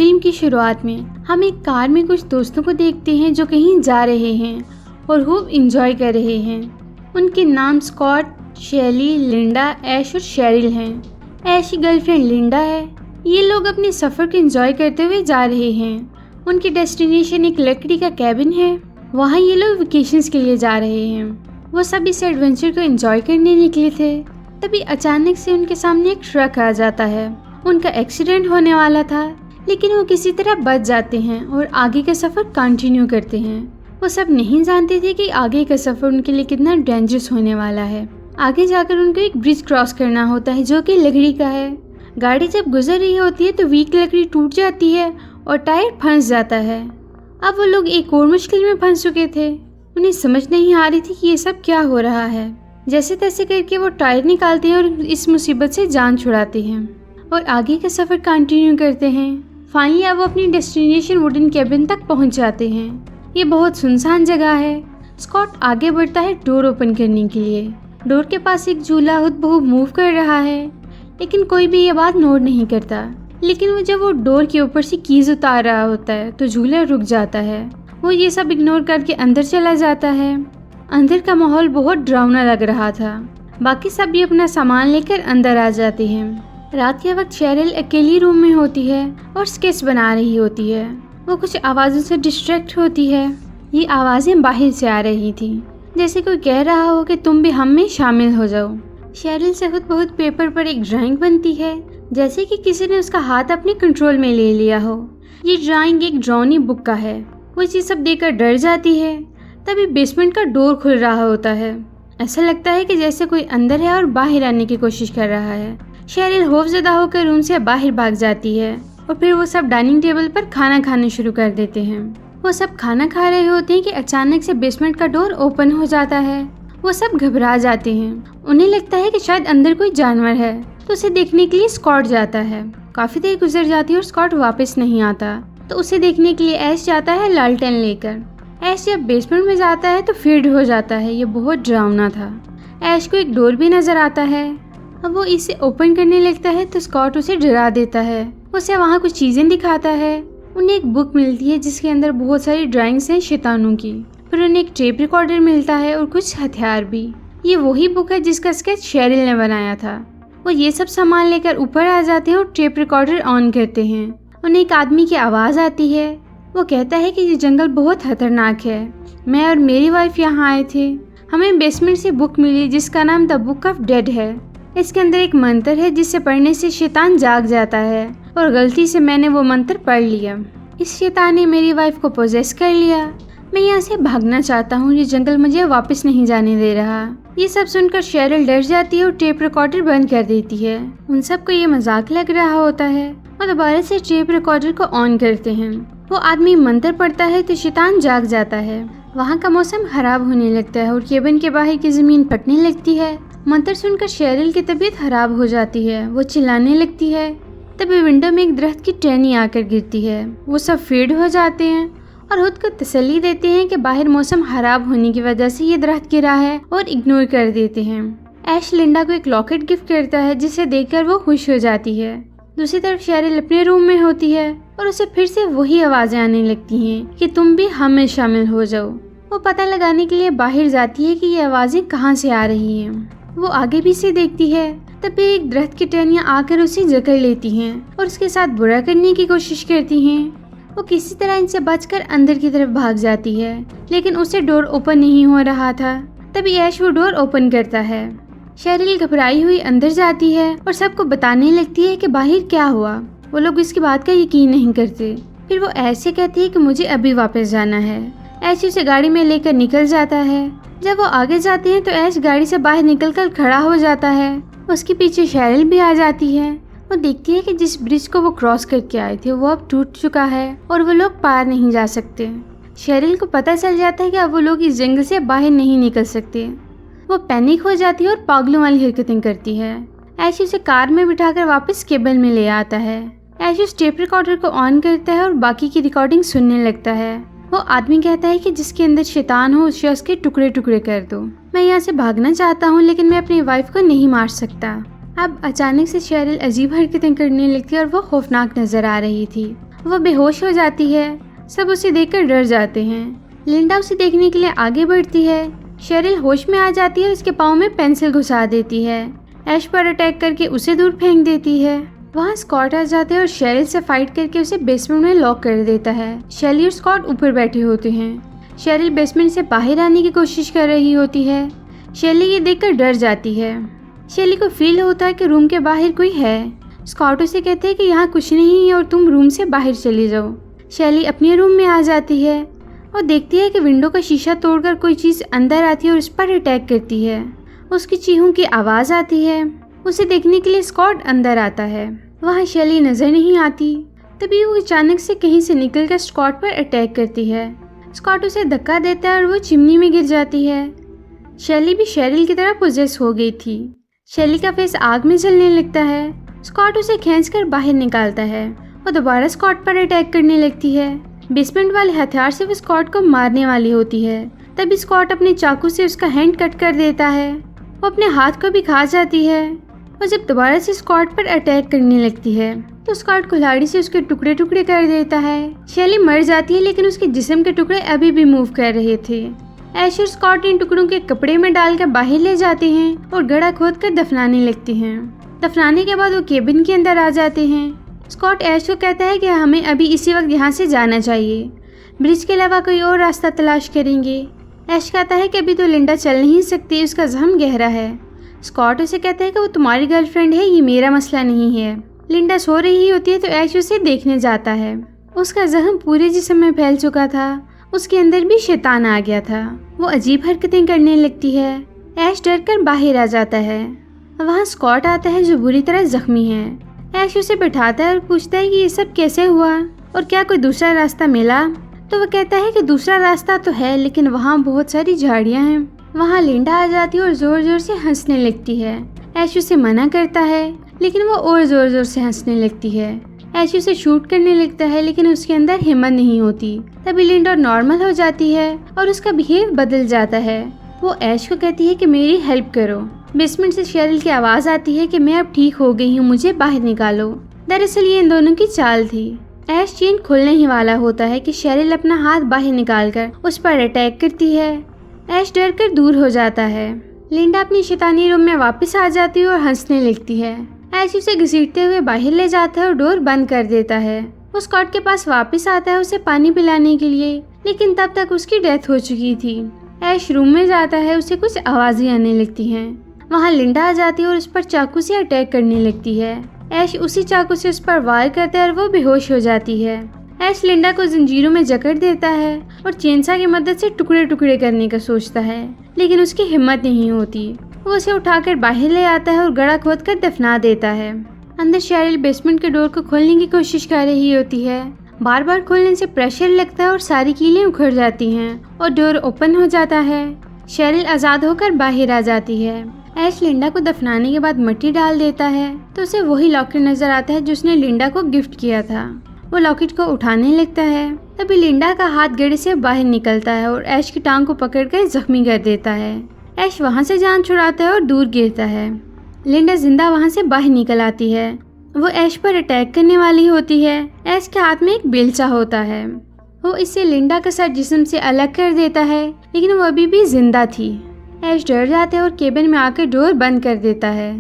Film की शुरुआत में हम एक कार में कुछ दोस्तों को देखते हैं जो कहीं जा रहे हैं और खूब इंजॉय कर रहे हैं। उनके नाम स्कॉट, शेली, लिंडा, ऐश और शेरिल हैं। ऐश की गर्लफ्रेंड लिंडा है। ये लोग अपने सफ़र को एंजॉय करते हुए जा रहे हैं। उनकी डेस्टिनेशन एक लकड़ी का कैबिन है। वहाँ ये लोग वेकेशंस के लिए जा रहे हैं। वो सब इस एडवेंचर को एंजॉय करने निकले थे। तभी अचानक से उनके सामने एक ट्रक आ जाता है। उनका एक्सीडेंट होने वाला था, लेकिन वो किसी तरह बच जाते हैं और आगे का सफ़र कंटिन्यू करते हैं। वो सब नहीं जानते थे कि आगे का सफ़र उनके लिए कितना डेंजरस होने वाला है। आगे जाकर उनको एक ब्रिज क्रॉस करना होता है जो कि लकड़ी का है। गाड़ी जब गुजर रही होती है तो वीक लकड़ी टूट जाती है और टायर फंस जाता है। अब वो लोग एक और मुश्किल में फंस चुके थे। उन्हें समझ नहीं आ रही थी कि ये सब क्या हो रहा है। जैसे तैसे करके वो टायर निकालते हैं और इस मुसीबत से जान छुड़ाते हैं और आगे का सफ़र कंटिन्यू करते हैं। फाइनली अब वो अपनी डेस्टिनेशन वुडन कैबिन तक पहुंच जाते हैं। ये बहुत सुनसान जगह है। स्कॉट आगे बढ़ता है डोर ओपन करने के लिए। डोर के पास एक झूला हुबहू मूव कर रहा है, लेकिन कोई भी ये बात नोट नहीं करता। लेकिन वो जब वो डोर के ऊपर से कीज उतार रहा होता है तो झूला रुक जाता है। वो ये सब इग्नोर करके अंदर चला जाता है। अंदर का माहौल बहुत डरावना लग रहा था। बाकी सब भी अपना सामान लेकर अंदर आ जाते हैं। रात के वक्त शेरिल अकेली रूम में होती है और स्केच बना रही होती है। वो कुछ आवाज़ों से डिस्ट्रैक्ट होती है। ये आवाज़ें बाहर से आ रही थी, जैसे कोई कह रहा हो कि तुम भी हम में शामिल हो जाओ। शेरिल से खुद बहुत पेपर पर एक ड्राइंग बनती है, जैसे कि किसी ने उसका हाथ अपने कंट्रोल में ले लिया हो। ये ड्राइंग एक ड्रॉनी बुक का है। वो ये सब देखकर डर जाती है। तभी बेसमेंट का डोर खुल रहा होता है। ऐसा लगता है कि जैसे कोई अंदर है और बाहर आने की कोशिश कर रहा है। शेरिल खौफजदा होकर रूम से बाहर भाग जाती है और फिर वो सब डाइनिंग टेबल पर खाना खाने शुरू कर देते हैं। वो सब खाना खा रहे होते हैं कि अचानक से बेसमेंट का डोर ओपन हो जाता है। वो सब घबरा जाते हैं। उन्हें लगता है कि शायद अंदर कोई जानवर है, तो उसे देखने के लिए स्कॉट जाता है। काफ़ी देर गुजर जाती है और स्कॉट वापस नहीं आता, तो उसे देखने के लिए ऐश जाता है लालटेन लेकर। ऐश जब बेसमेंट में जाता है तो फीड हो जाता है। ये बहुत डरावना था। ऐश को एक डोर भी नज़र आता है। अब वो इसे ओपन करने लगता है तो स्कॉट उसे डरा देता है। उसे वहाँ कुछ चीज़ें दिखाता है। उन्हें एक बुक मिलती है जिसके अंदर बहुत सारी ड्राइंग्स हैं शैतानों की। फिर उन्हें एक टेप रिकॉर्डर मिलता है और कुछ हथियार भी। ये वही बुक है जिसका स्केच शेरिल ने बनाया था। वो ये सब सामान लेकर ऊपर आ जाते हैं और टेप रिकॉर्डर ऑन करते हैं। उन्हें एक आदमी की आवाज़ आती है। वो कहता है कि ये जंगल बहुत खतरनाक है। मैं और मेरी वाइफ यहाँ आए थे। हमें बेसमेंट से बुक मिली जिसका नाम द बुक ऑफ डेड है। इसके अंदर एक मंत्र है जिसे पढ़ने से शैतान जाग जाता है और गलती से मैंने वो मंत्र पढ़ लिया। इस शैतान ने मेरी वाइफ को पोजेस कर लिया। मैं यहाँ से भागना चाहता हूँ। ये जंगल मुझे वापस नहीं जाने दे रहा। ये सब सुनकर शेरिल डर जाती है और टेप रिकॉर्डर बंद कर देती है। उन सबको ये मजाक लग रहा होता है और दोबारा से टेप रिकॉर्डर को ऑन करते हैं। वो आदमी मंत्र पढ़ता है तो शैतान जाग जाता है। वहाँ का मौसम खराब होने लगता है और केबिन के बाहर की जमीन फटने लगती है। मंत्र सुनकर शेरिल की तबीयत खराब हो जाती है। वो चिल्लाने लगती है। तभी विंडो में एक दरख्त की टहनी आकर गिरती है। वो सब फीड हो जाते हैं और खुद को तसल्ली देते हैं कि बाहर मौसम खराब होने की वजह से ये दरख्त गिरा है और इग्नोर कर देते हैं। ऐश लिंडा को एक लॉकेट गिफ्ट करता है जिसे देखकर वो खुश हो जाती है। दूसरी तरफ शेरिल अपने रूम में होती है और उसे फिर से वही आवाज़ें आने लगती हैं कि तुम भी हम में शामिल हो जाओ। वो पता लगाने के लिए बाहर जाती है कि ये आवाज़ें कहाँ से आ रही हैं। वो आगे भी से देखती है। तभी एक दरख्त की टहनियाँ आकर उसे जकड़ लेती हैं और उसके साथ बुरा करने की कोशिश करती हैं। वो किसी तरह इनसे बचकर अंदर की तरफ भाग जाती है, लेकिन उसे डोर ओपन नहीं हो रहा था। तभी ऐश वो डोर ओपन करता है। शेरिल घबराई हुई अंदर जाती है और सबको बताने लगती है कि बाहर क्या हुआ। वो लोग इसकी बात का यकीन नहीं करते। फिर वो ऐश से कहती है कि मुझे अभी वापस जाना है। ऐश उसे गाड़ी में लेकर निकल जाता है। जब वो आगे जाते हैं तो ऐश गाड़ी से बाहर निकलकर खड़ा हो जाता है। उसके पीछे शेरिल भी आ जाती है। वो देखती है कि जिस ब्रिज को वो क्रॉस करके आए थे वो अब टूट चुका है और वो लोग पार नहीं जा सकते। शेरिल को पता चल जाता है कि अब वो लोग इस जंगल से बाहर नहीं निकल सकते। वो पैनिक हो जाती है और पागलों वाली हरकतें करती है। ऐश उसे कार में बिठाकर वापस केबल में ले आता है। ऐश उस टेप रिकॉर्डर को ऑन करता है और बाकी की रिकॉर्डिंग सुनने लगता है। वो आदमी कहता है कि जिसके अंदर शैतान हो उस शख्स के टुकड़े टुकड़े कर दो। मैं यहाँ से भागना चाहता हूँ, लेकिन मैं अपनी वाइफ को नहीं मार सकता। अब अचानक से शेरिल अजीब हरकतें करने लगती है और वो खौफनाक नजर आ रही थी। वो बेहोश हो जाती है। सब उसे देखकर डर जाते हैं। लिंडा उसे देखने के लिए आगे बढ़ती है। शेरिल होश में आ जाती है और उसके पाँव में पेंसिल घुसा देती है। ऐश पर अटैक करके उसे दूर फेंक देती है। वहाँ स्कॉट आ जाते हैं और शेरिल से फाइट करके उसे बेसमेंट में लॉक कर देता है। शेली और स्कॉट ऊपर बैठे होते हैं। शेरिल बेसमेंट से बाहर आने की कोशिश कर रही होती है। शेली ये देखकर डर जाती है। शेली को फील होता है कि रूम के बाहर कोई है। स्कॉट उसे कहते हैं कि यहाँ कुछ नहीं है और तुम रूम से बाहर चली जाओ। शेली अपने रूम में आ जाती है और देखती है कि विंडो का शीशा तोड़कर कोई चीज़ अंदर आती है और उस पर अटैक करती है। उसकी चीखों की आवाज़ आती है। उसे देखने के लिए स्कॉट अंदर आता है। वहाँ शेली नज़र नहीं आती। तभी वो अचानक से कहीं से निकलकर स्कॉट पर अटैक करती है। स्कॉट उसे धक्का देता है और वो चिमनी में गिर जाती है। शेली भी शेरिल की तरह पोजेस हो गई थी। शेली का फेस आग में जलने लगता है। स्कॉट उसे खींचकर बाहर निकालता है और दोबारा स्कॉट पर अटैक करने लगती है। बेसमेंट वाले हथियार से वो स्कॉट को मारने वाली होती है। तभी स्कॉट अपने चाकू से उसका हैंड कट कर देता है। वो अपने हाथ को भी खा जाती है और जब दोबारा से स्कॉट पर अटैक करने लगती है तो स्कॉट कुल्हाड़ी से उसके टुकड़े टुकड़े कर देता है। शेली मर जाती है लेकिन उसके जिस्म के टुकड़े अभी भी मूव कर रहे थे। ऐश और स्कॉट इन टुकड़ों के कपड़े में डालकर बाहर ले जाते हैं और गड्ढा खोदकर दफनाने लगते हैं। दफनाने के बाद वो केबिन के अंदर आ जाते हैं। स्कॉट ऐश को कहता है कि हमें अभी इसी वक्त यहाँ से जाना चाहिए। ब्रिज के अलावा कोई और रास्ता तलाश करेंगे। ऐश कहता है कि अभी तो लिंडा चल नहीं सकती, उसका जख्म गहरा है। स्कॉट उसे कहता है कि वो तुम्हारी गर्लफ्रेंड है, ये मेरा मसला नहीं है। लिंडा सो रही होती है तो ऐश उसे देखने जाता है। उसका जख्म पूरे जिस्म में फैल चुका था। उसके अंदर भी शैतान आ गया था। वो अजीब हरकतें करने लगती है। ऐश डर कर बाहर आ जाता है। वहाँ स्कॉट आता है जो बुरी तरह जख्मी है। ऐश उसे बैठाता है और पूछता है कि ये सब कैसे हुआ और क्या कोई दूसरा रास्ता मिला। तो वो कहता है कि दूसरा रास्ता तो है लेकिन वहाँ बहुत सारी झाड़ियाँ हैं। वहाँ लिंडा आ जाती है और जोर जोर से हंसने लगती है। ऐश उसे मना करता है लेकिन वो और जोर जोर से हंसने लगती है। ऐश उसे शूट करने लगता है लेकिन उसके अंदर हिम्मत नहीं होती। तभी लिंडा नॉर्मल हो जाती है और उसका बिहेव बदल जाता है। वो ऐश को कहती है कि मेरी हेल्प करो। बेसमेंट से शेरिल की आवाज़ आती है कि मैं अब ठीक हो गई हूँ, मुझे बाहर निकालो। दरअसल ये इन दोनों की चाल थी। ऐश चेन खुलने ही वाला होता है कि शेरिल अपना हाथ बाहर निकालकर उस पर अटैक करती है। ऐश डर कर दूर हो जाता है। लिंडा अपनी शैतानी रूम में वापस आ जाती है और हंसने लगती है। ऐश उसे घसीटते हुए बाहर ले जाता है और डोर बंद कर देता है। वो स्कॉट के पास वापस आता है उसे पानी पिलाने के लिए, लेकिन तब तक उसकी डेथ हो चुकी थी। ऐश रूम में जाता है, उसे कुछ आवाज़ें आने लगती हैं। वहाँ लिंडा आ जाती है और उस पर चाकू से अटैक करने लगती है। ऐश उसी चाकू से उस पर वार करता है और वो बेहोश हो जाती है। ऐश लिंडा को जंजीरों में जकड़ देता है और चेनसा की मदद से टुकड़े टुकड़े करने का सोचता है, लेकिन उसकी हिम्मत नहीं होती। वो उसे उठाकर बाहर ले आता है और गड्ढा खोदकर दफना देता है। अंदर शेरिल बेसमेंट के डोर को खोलने की कोशिश कर रही होती है। बार बार खोलने से प्रेशर लगता है और सारी कीलें उखड़ जाती हैं और डोर ओपन हो जाता है। शेरिल आज़ाद होकर बाहर आ जाती है। ऐश लिंडा को दफनाने के बाद मिट्टी डाल देता है तो उसे वही लॉकेट नजर आता है जो उसने लिंडा को गिफ्ट किया था। वो लॉकेट को उठाने लगता है। तभी लिंडा का हाथ गड्ढे से बाहर निकलता है और ऐश की टांग को पकड़कर जख्मी कर देता है। ऐश वहाँ से जान छुड़ाता है और दूर गिरता है। लिंडा जिंदा वहाँ से बाहर निकल आती है। वो ऐश पर अटैक करने वाली होती है। ऐश के हाथ में एक बेलचा होता है। वो इससे लिंडा का सर जिस्म से अलग कर देता है, लेकिन वो अभी भी जिंदा थी। ऐश डर जाता है और केबिन में आकर डोर बंद कर देता है।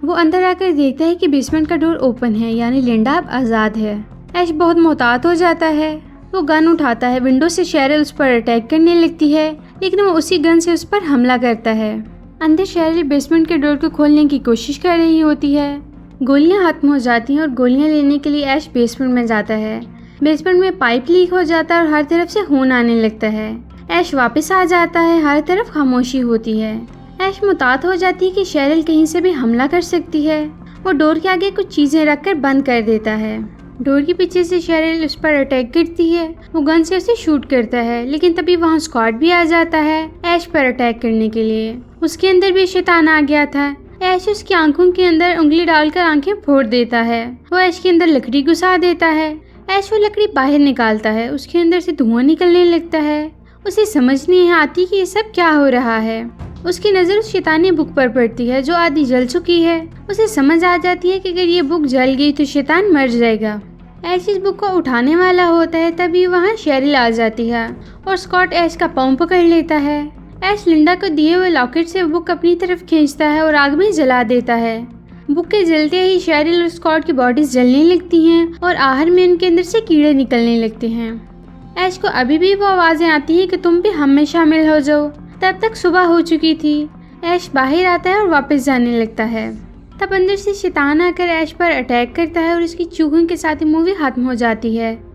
वो अंदर आकर देखता है कि बेसमेंट का डोर ओपन है, यानी लिंडा अब आज़ाद है। ऐश बहुत मोहतात हो जाता है। वो गन उठाता है। विंडो से शेरिल उस पर अटैक करने लगती है, लेकिन वो उसी गन से उस पर हमला करता है। अंदर शेरिल बेसमेंट के डोर को खोलने की कोशिश कर रही होती है। गोलियां खत्म हो जाती हैं और गोलियां लेने के लिए ऐश बेसमेंट में जाता है। बेसमेंट में पाइप लीक हो जाता है और हर तरफ से खून आने लगता है। ऐश वापस आ जाता है। हर तरफ खामोशी होती है। ऐश मुतात हो जाती है कि शेरिल कहीं से भी हमला कर सकती है। वो डोर के आगे कुछ चीज़ें रखकर बंद कर देता है। डोर के पीछे से शेरिल उस पर अटैक करती है। वो गन से उसे शूट करता है, लेकिन तभी वहाँ स्कॉट भी आ जाता है ऐश पर अटैक करने के लिए। उसके अंदर भी शैतान आ गया था। ऐश उसकी आंखों के अंदर उंगली डालकर आंखें फोड़ देता है। वो ऐश के अंदर लकड़ी घुसा देता है। ऐश वो लकड़ी बाहर निकालता है। उसके अंदर से धुआं निकलने लगता है। उसे समझ नहीं आती कि ये सब क्या हो रहा है। उसकी नज़र उस शैतानी बुक पर पड़ती है जो आधी जल चुकी है। उसे समझ आ जाती है कि अगर ये बुक जल गई तो शैतान मर जाएगा। ऐश इस बुक को उठाने वाला होता है, तभी वहाँ शेरिल आ जाती है और स्कॉट ऐश का पाँव पकड़ लेता है। ऐश लिंडा को दिए हुए लॉकेट से बुक अपनी तरफ खींचता है और आग में जला देता है। बुक के जलते ही शेरिल और स्कॉट की बॉडीज जलने लगती हैं और आहर में उनके अंदर से कीड़े निकलने लगते हैं। ऐश को अभी भी वो आवाज़ें आती हैं कि तुम भी हम में शामिल हो जाओ। तब तक सुबह हो चुकी थी। ऐश बाहर आता है और वापस जाने लगता है। तब अंदर से शैतान आकर ऐश पर अटैक करता है और उसकी चूहों के साथ ही मूवी खत्म हो जाती है।